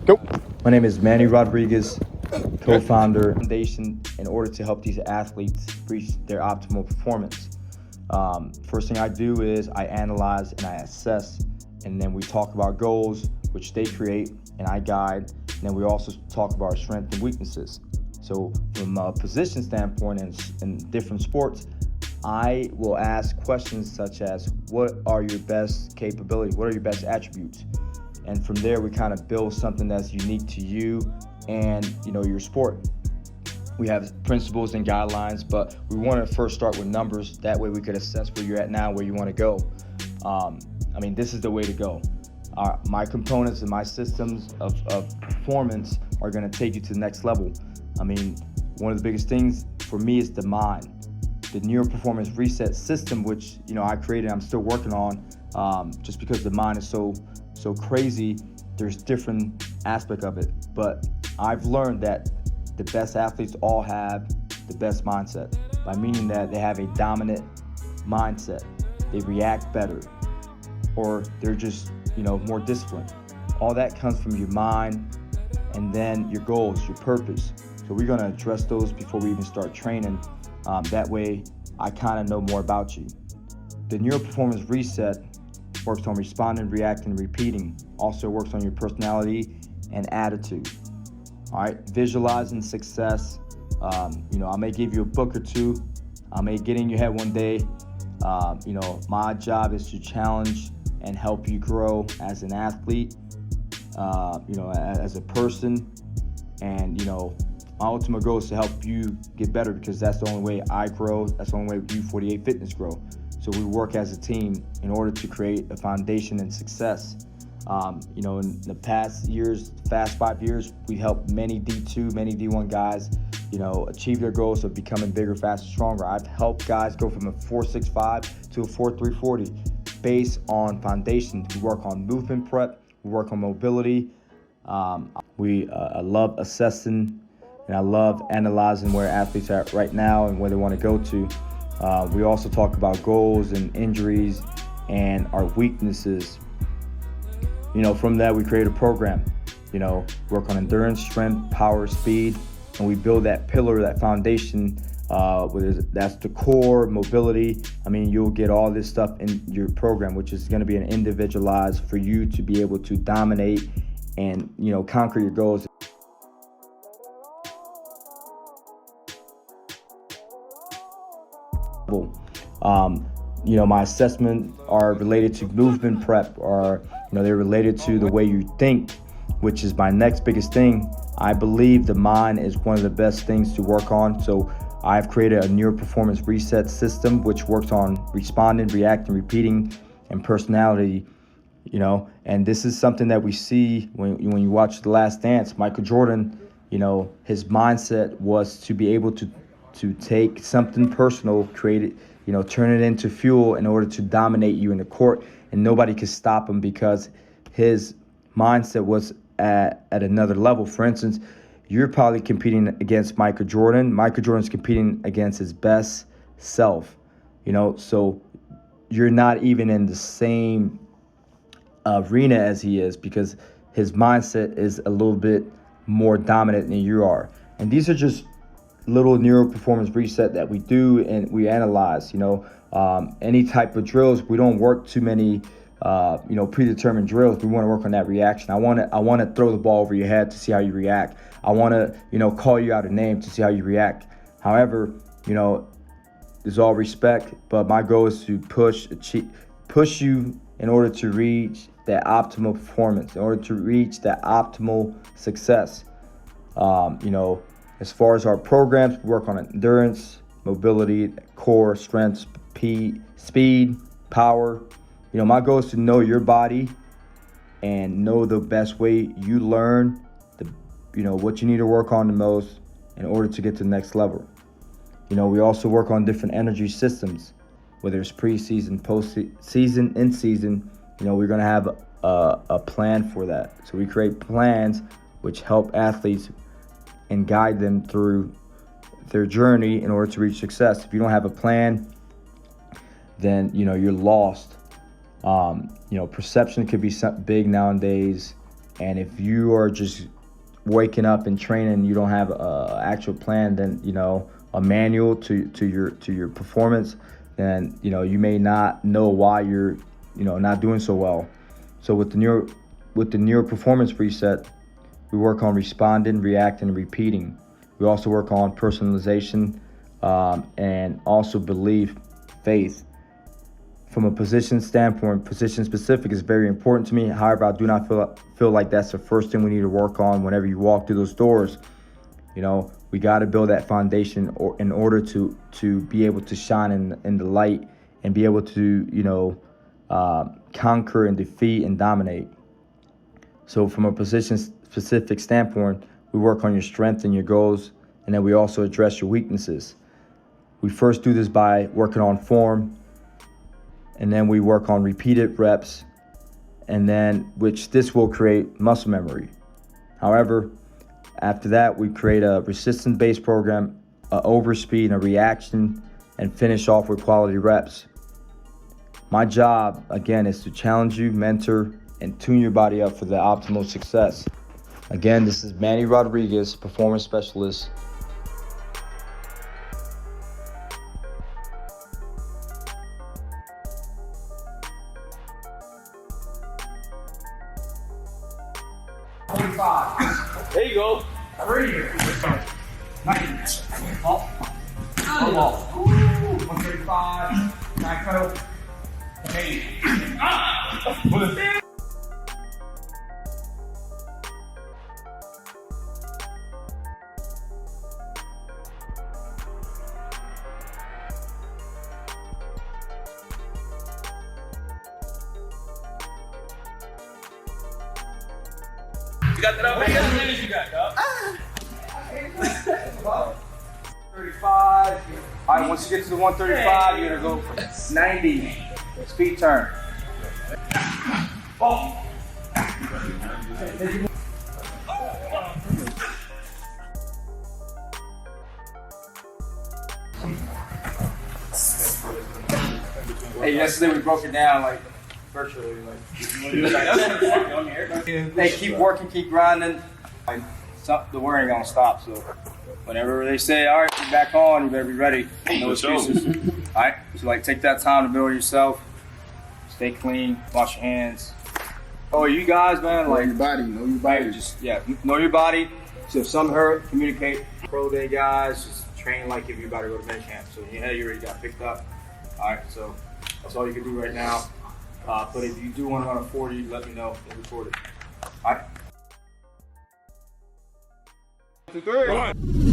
Go. My name is Manny Rodriguez, co-founder of the foundation in order to help these athletes reach their optimal performance. First thing I do is I analyze and I assess, and then we talk about goals, which they create, and I guide, and then we also talk about our strengths and weaknesses. So from a position standpoint in different sports, I will ask questions such as, what are your best capabilities? What are your best attributes? And from there, we kind of build something that's unique to you and your sport. We have principles and guidelines, but we want to first start with numbers. That way we could assess where you're at now, where you want to go. This is the way to go. My components and my systems of performance are going to take you to the next level. One of the biggest things for me is the mind. The Neuro-Performance Reset System, which I created, I'm still working on, just because the mind is so crazy. There's different aspect of it, but I've learned that the best athletes all have the best mindset, by meaning that they have a dominant mindset. They react better, or they're just more disciplined. All that comes from your mind, and then your goals, your purpose. So we're going to address those before we even start training. That way I kind of know more about you. The Neuro-Performance Reset works on responding, reacting, repeating. Also works on your personality and attitude. All right, visualizing success. I may give you a book or two. I may get in your head one day. My job is to challenge and help you grow as an athlete, as a person. And, my ultimate goal is to help you get better, because that's the only way I grow. That's the only way U48 Fitness grow. So we work as a team in order to create a foundation and success. In the past 5 years, we helped many D2, many D1 guys, achieve their goals of becoming bigger, faster, stronger. I've helped guys go from a 4.65 to a 4.340 based on foundation. We work on movement prep, we work on mobility. I love assessing, and I love analyzing where athletes are at right now and where they want to go to. We also talk about goals and injuries and our weaknesses. From that, we create a program, work on endurance, strength, power, speed, and we build that pillar, that foundation, that's the core, mobility. You'll get all this stuff in your program, which is going to be an individualized for you to be able to dominate and, conquer your goals. My assessments are related to movement prep, or they're related to the way you think, which is my next biggest thing. I believe the mind is one of the best things to work on. So I've created a Neuro-Performance Reset System, which works on responding, reacting, repeating, and personality. And this is something that we see when you watch The Last Dance. Michael Jordan, his mindset was to be able to take something personal, create it, turn it into fuel in order to dominate you in the court, and nobody could stop him because his mindset was at another level. For instance, you're probably competing against Michael Jordan. Michael Jordan's competing against his best self, so you're not even in the same arena as he is, because his mindset is a little bit more dominant than you are. And these are just little Neuro-Performance Reset that we do, and we analyze. Any type of drills, we don't work too many predetermined drills. We want to work on that reaction. I want to throw the ball over your head to see how you react. I want to call you out a name to see how you react. However, there's all respect, but my goal is to push you in order to reach that optimal performance, in order to reach that optimal success. As far as our programs, we work on endurance, mobility, core, strength, speed, power. My goal is to know your body and know the best way you learn, what you need to work on the most in order to get to the next level. We also work on different energy systems, whether it's preseason, postseason, in season. We're going to have a plan for that. So we create plans which help athletes and guide them through their journey in order to reach success. If you don't have a plan, then you're lost. Perception could be big nowadays, And if you are just waking up and training, you don't have an actual plan, then, you know, a manual to your performance, then, you know, you may not know why you're, you know, not doing so well. So with the Nuevo-Performance Reset, we work on responding, reacting, and repeating. We also work on personalization and also belief, faith. From a position standpoint, position specific is very important to me. However, I do not feel like that's the first thing we need to work on whenever you walk through those doors. You know, we got to build that foundation in order to be able to shine in the light and be able to, you know, conquer and defeat and dominate. So from a position specific standpoint, we work on your strength and your goals, and then we also address your weaknesses. We first do this by working on form, and then we work on repeated reps, and then this will create muscle memory. However, after that, we create a resistance-based program, a overspeed and a reaction, and finish off with quality reps. My job, again, is to challenge you, mentor, and tune your body up for the optimal success. Again, this is Manny Rodriguez, performance specialist. There you go. 3. 90. Up. Off. 135. Back pedal. 80. You got that up? How many minutes you got, dog? 35. All right, once you get to the 135, you're gonna go for 90. Speed turn. Oh. Hey, yesterday we broke it down like virtually. Hey, keep working, keep grinding. The work ain't gonna stop. So whenever they say, all right, you're back on, you better be ready. No excuses. All right. So like, take that time to build yourself. Stay clean. Wash your hands. Oh, you guys, man, like Know your body. just know your body. So if something hurt, communicate. Pro day guys, just train like if you're about to go to med camp. So you already got picked up. All right, so that's all you can do right now. But if you do want to run a 40, let me know. We'll record it. All right. 2, 3.